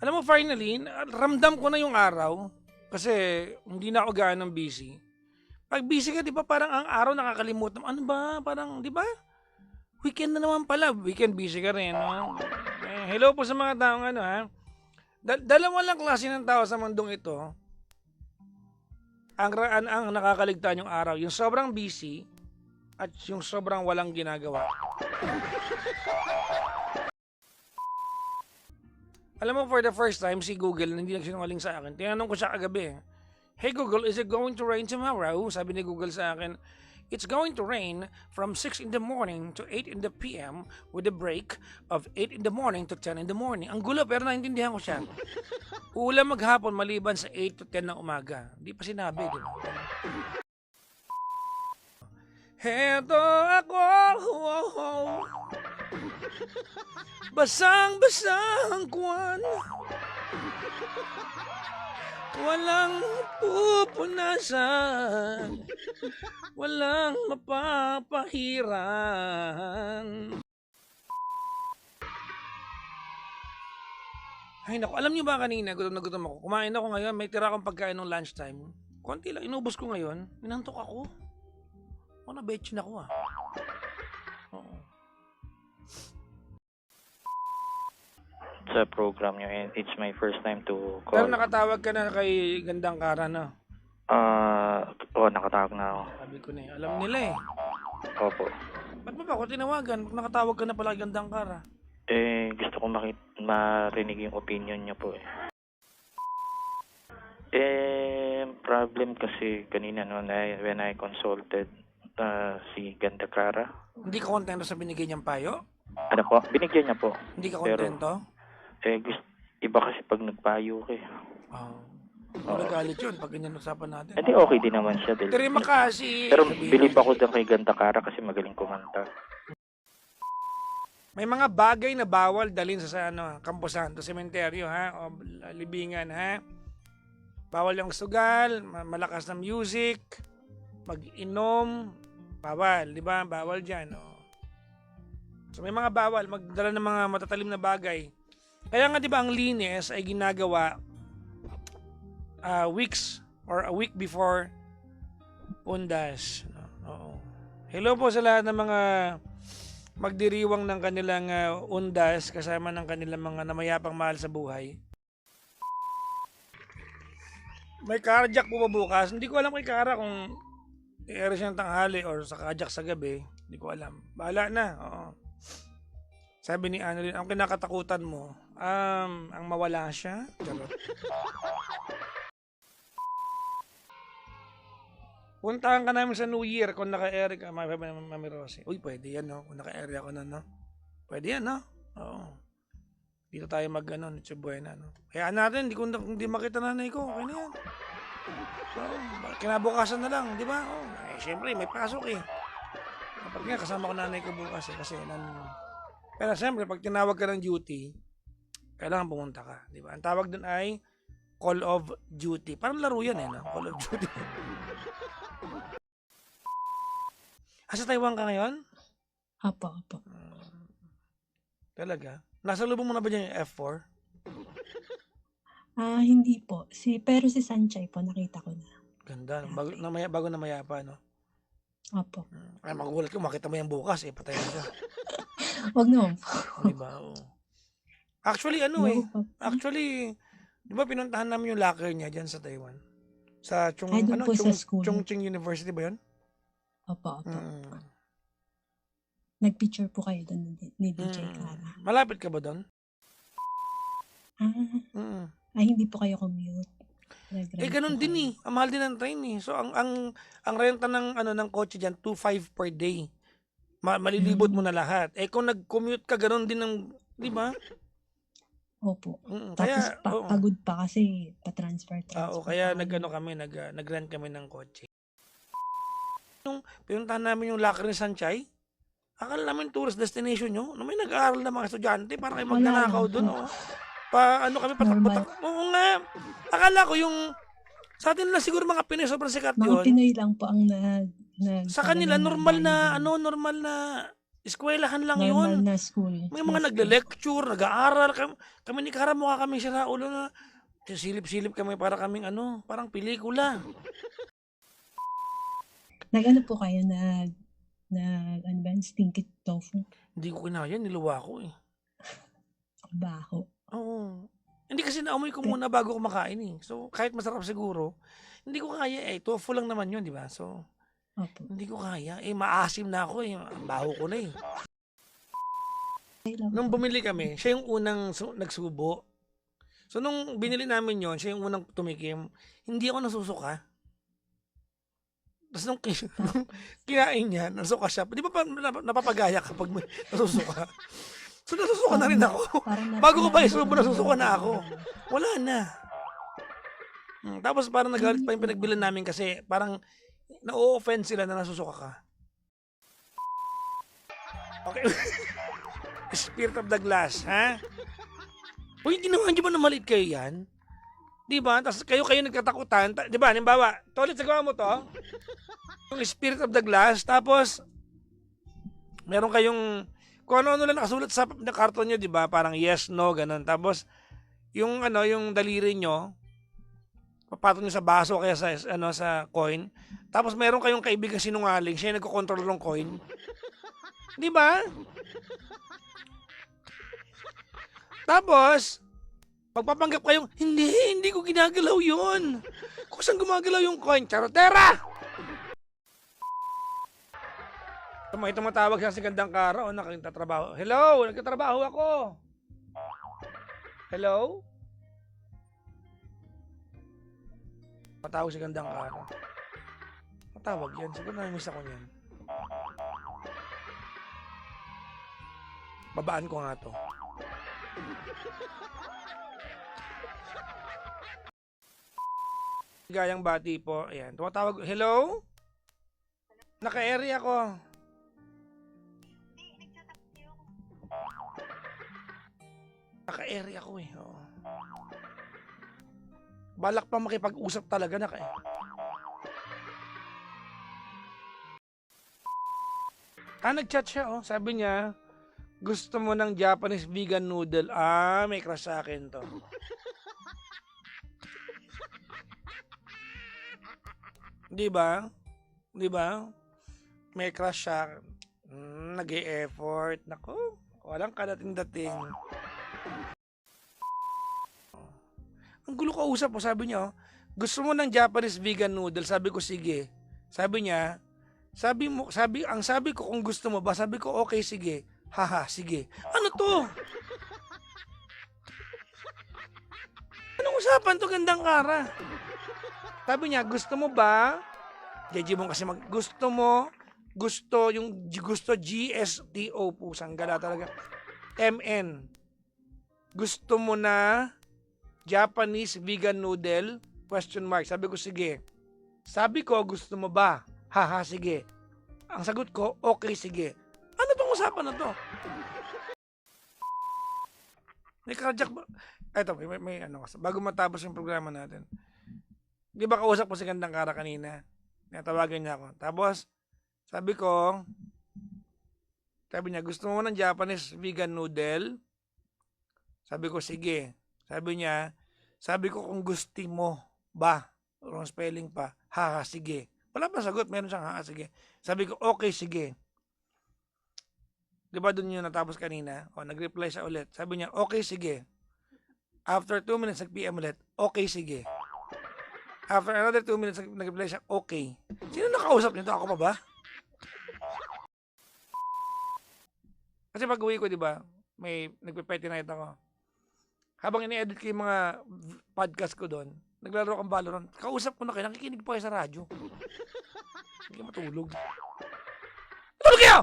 Alam mo, finally, ramdam ko na yung araw kasi hindi na ako gaanong busy. Pag busy ka, di ba, parang ang araw nakakalimutan. Ano ba? Parang, di ba? Weekend na naman pala. Weekend busy ka rin, no? Hello po sa mga taong ano, ha? Dalawa lang klase ng tao sa mundong ito. Ang nakakaligtaan yung araw. Yung sobrang busy at yung sobrang walang ginagawa. Alam mo, for the first time, si Google, hindi nagsinungaling sa akin. Tinanong ko siya kagabi. Hey Google, is it going to rain tomorrow? Sabi ni Google sa akin, it's going to rain from 6 in the morning to 8 in the PM with a break of 8 in the morning to 10 in the morning. Ang gulo, pero naintindihan ko siya. Uulan maghapon maliban sa 8 to 10 ng umaga. Hindi pa sinabi, di ba? Heto ako, basang-basang kwan. Walang pupunasan, walang mapapahiran. Ay naku, alam niyo ba kanina, gutom na gutom ako. Kumain ako ngayon, may tira akong pagkain ng lunchtime. Konti lang, inubos ko ngayon. Inantok ako. Ako na betchin ako Oo. Sa program nyo, and it's my first time to Pero call. nakatawag ka na kay Gandang Kara na. Nakatawag na ako. Sabi ko na alam nila eh. Opo. Ba't mo ba ako tinawagan? Kung nakatawag ka na pala kay Gandang Kara. Gusto ko marinig yung opinion nyo po eh. Problem kasi kanina when I consulted si Ganda Clara. Hindi ka kontento sa binigay niyang payo? Ano po? Binigyan niya po. Hindi ka Pero, kontento? iba kasi pag nagpayo ka eh. Nagalit yun pag ganyan usapan natin. Hindi, okay din naman siya. Terima kasi. Pero bilib ako doon kay Ganda Clara kasi magaling kumanta. May mga bagay na bawal dalhin sa Campo Santo, sementeryo o libingan Bawal yung sugal, malakas na music, mag-inom, bawal, di ba? Bawal diyan, So may mga bawal, magdala ng mga matatalim na bagay. Kaya nga 'di ba ang linis ay ginagawa weeks or a week before undas. Oo. Hello po sa lahat ng mga magdiriwang ng kanilang undas kasama ng kanilang mga namayapang mahal sa buhay. May carjack po ba bukas? Hindi ko alam kay Kara kung i-air siya ng tanghali or sa carjack sa gabi. Hindi ko alam. Bahala na. Oo. Sabi ni Annalyn, ang kinakatakutan mo, ang mawala siya. Charot. Puntahan ka namin sa New Year kung naka-air ka, Mami Rosie. Uy, pwede yan, no? Kung naka-air ako na, no? Pwede yan, no? Oo. Dito tayo Noche Buena, no? Kaya natin, hindi makita nanay ko. Okay na yan. Kinabukasan na lang, di ba? Siyempre, may pasok eh. Kapag nga, kasama ko nanay ko bukas eh. Kasi pero siyempre, pag tinawag ka ng duty, kailangan pumunta ka, di ba? Ang tawag dun ay Call of Duty. Parang laro yan eh, no? Call of Duty. Sa Taiwan ka ngayon? Apo. Talaga? Nasa lubong mo na ba dyan yung F4? Hindi po. Pero si Sanchay po, nakita ko na. Ganda. Bago na mayapa, no? Opo. Ay, magugulat ko. Makita mo yan bukas, eh. Patay na siya. Wag naman po. Diba? Oo. Actually, Actually, di ba pinuntahan namin yung locker niya dyan sa Taiwan? Sa doon po sa school. Chongqing University ba yun? Opo. Nag-picture po kayo doon ni DJ Clara. Malapit ka ba doon? Hindi po kayo commute. Ganun din eh. Ang mahal din ng train eh. So, ang renta ng kotse dyan, 2,500 per day. Malilibot mo na lahat. Kung nag-commute ka, ganun din ng, di ba? Opo. Kaya, Tapos pagod pa kasi pa-transfer. Kaya nag-rent kami ng kotse. Nung pinuntahan namin yung locker ni Sanchay, akala namin tourist destination nyo. May nag-aaral na mga estudyante para kayo magnanakaw doon. Kami, patak-patak. Oo nga. Akala ko yung, sa atin lang siguro mga Pinoy, sobrang sikat yun. Mga Pinoy lang po ang Sa kanila, normal na Eskwelahan lang Normal yun. na school. May mga nagle-lecture, nag-aaral. Kami ni Kara, mukha kami sira ulo na silip-silip kami para kaming parang pelikula. Nag-ano po kayo, ano ba, stinky tofu? Hindi ko kinaya, niluwa ko eh. Baho. Oo. Hindi kasi naamoy ko muna bago kumakain eh. So, kahit masarap siguro, hindi ko kaya eh. Tofu lang naman yun, di ba? So, Opo. hindi ko kaya. Eh, maasim na ako eh. Ang baho ko na eh. Okay lang Nung po. bumili kami, siya yung unang nagsubo. So, nung binili namin yon, siya yung unang tumikim. Hindi ako nasusuka. Tapos nung kinain niya, nasuka siya. Di ba napapagaya kapag may nasusuka? So, nasusuka na rin ako. Bago ko pa isubo, nasusuka na ako. Wala na. Tapos parang nagalit pa yung pinagbilan namin kasi parang na-offend sila na nasusuka ka. Okay. Spirit of the glass, ha? Uy, ginawa niyo ba na maliit kayo yan? Di ba? Tapos kayo nagkatakutan. Di ba? Halimbawa, Tolit, sagawa mo to. Yung spirit of the glass. Tapos, meron kayong, kung ano lang nakasulat sa karton nyo, di ba? Parang yes, no, ganun. Tapos, yung daliri nyo, papatong nyo sa baso kaya sa coin. Tapos, meron kayong kaibigan sinungaling. Siya yung nagko-control ng coin. Di ba? Tapos, magpapanggap kayong, hindi ko ginagalaw yun. Kung saan gumagalaw yung coin, charotera! May tumatawag siya si Gandang Kara o nakitatrabaho. Hello, nagtatrabaho ako. Hello? Matawag si Gandang Kara. Matawag yan, siguro na-miss ako niyan. Babaan ko nga to. Gayang bati po. Ayan. Tumatawag. Hello? Naka-area ko. Naka-area ko eh. Oo. Balak pa makipag-usap talaga nag-chat siya oh. Sabi niya, gusto mo ng Japanese vegan noodle. May crush sa akin to. Di ba? Di ba? May crush siya. Nag-e-effort. Nako, walang kadating-dating. Ang gulo ka usap po, sabi niya, gusto mo ng Japanese vegan noodle? Sabi ko, sige. Sabi niya, ang sabi ko kung gusto mo ba, sabi ko, okay, sige. Haha, sige. Ano to? Anong usapan to, Gandang Kara? Sabi niya, gusto mo ba? Jejimon kasi gusto GSTO po, sanggala talaga. MN. Gusto mo na Japanese vegan noodle? Question mark. Sabi ko, sige. Sabi ko, gusto mo ba? Haha, sige. Ang sagot ko, okay, sige. Ano tong usapan na to? May cardiac ba? Eto, may bago matapos yung programa natin. Di ba kausap ko si Gandang Kara kanina? Natawagan niya ako. Tapos, sabi niya, gusto mo ng Japanese vegan noodle? Sabi ko, sige. Sabi ko kung gusto mo ba? Wrong spelling pa. Haha, sige. Wala pa sagot, meron siyang haha, sige. Sabi ko, okay, sige. Di ba doon yung natapos kanina? O, nag-reply siya ulit. Sabi niya, okay, sige. After 2 minutes, nag-PM ulit, okay, sige. After another 2 minutes, nag-reply siya, okay. Sino nakausap nito? Ako pa ba? Kasi pag uwi ko, di ba, may nagpe-petty night ako. Habang ini-edit ko yung mga podcast ko doon, naglalaro akong Valorant. Kausap ko na kayo, nakikinig po kayo sa radyo. Hindi kayo matulog. Matulog kayo!